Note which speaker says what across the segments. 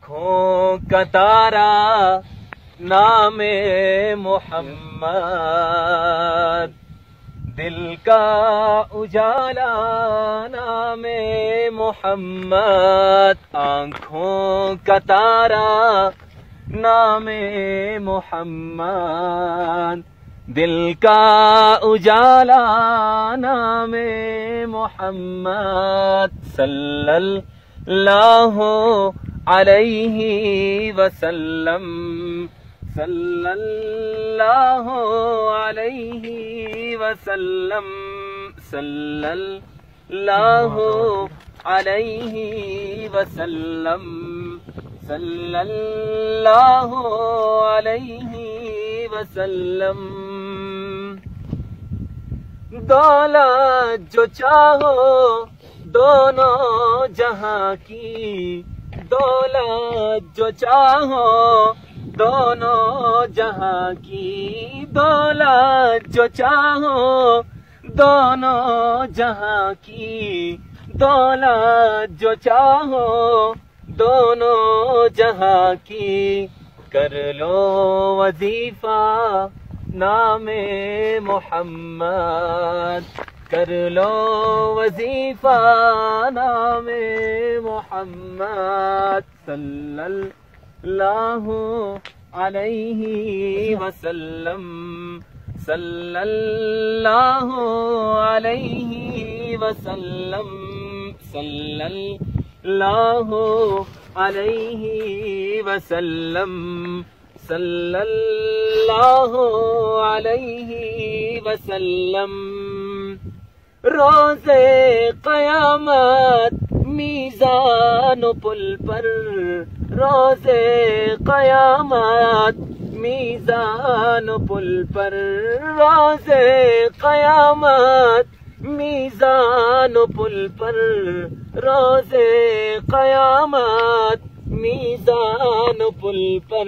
Speaker 1: آنکھوں کا تارا نام محمد، دل کا اجالا نام محمد، آنکھوں کا تارا نام محمد، دل کا اجالا نام محمد، صلی اللہ علیہ وسلم، صلی اللہ علیہ وسلم، صلی اللہ علیہ وسلم، صلی اللہ علیہ وسلم۔ دولت جو چاہو دونوں جہاں کی، دولت جو چاہو دونوں جہاں کی، دولت جو چاہو دونوں جہاں کی، دولت جو چاہو دونوں جہاں کی، کر لو وظیفہ نام محمد، کر لو وظیفہ نام محمد، صلی اللہ علیہ وسلم، صلی اللہ علیہ وسلم، صلی اللہ علیہ وسلم، صلی اللہ علیہ وسلم۔ روز قیامت میزان و پل پر، روز قیامت میزان و پل پر، روز قیامت میزان و پل پر، روز قیامت میزان و پل پر،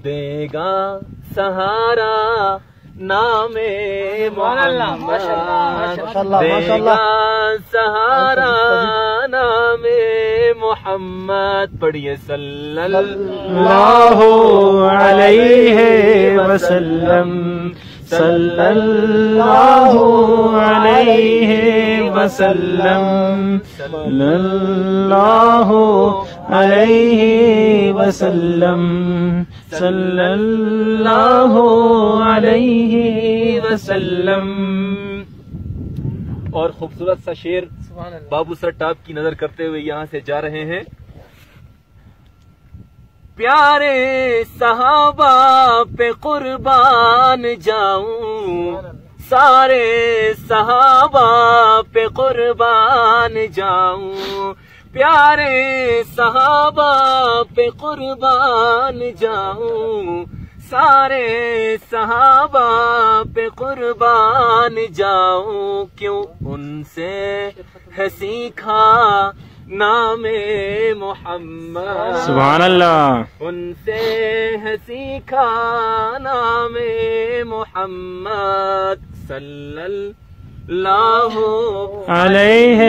Speaker 1: دے گا سہارا نام محمد، دے گا سہارا نام محمد، پڑھیے صلی اللہ
Speaker 2: علیہ وسلم، صلی اللہ علیہ وسلم، صلی اللہ علیہ وسلم، صلی اللہ علیہ وسلم۔
Speaker 1: اور خوبصورت سا شعر بابو سر ٹاپ کی نظر کرتے ہوئے یہاں سے جا رہے ہیں۔ پیارے صحابہ پہ قربان جاؤں، سارے صحابہ پہ قربان جاؤں، پیارے صحابہ پہ قربان جاؤں، سارے صحابہ پہ قربان جاؤں، کیوں ان سے ہے سیکھا نام محمد،
Speaker 2: سبحان اللہ،
Speaker 1: ان سے ہے سیکھا نام محمد، صلی اللہ
Speaker 2: علیہ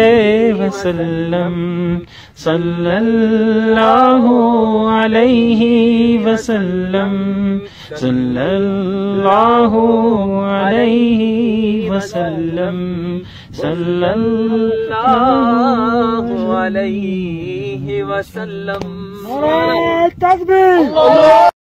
Speaker 2: وسلم، صلی اللہ علیہ وسلم، صلی اللہ علیہ وسلم، صلی اللہ
Speaker 1: علیہ وسلم۔
Speaker 2: تکبیر۔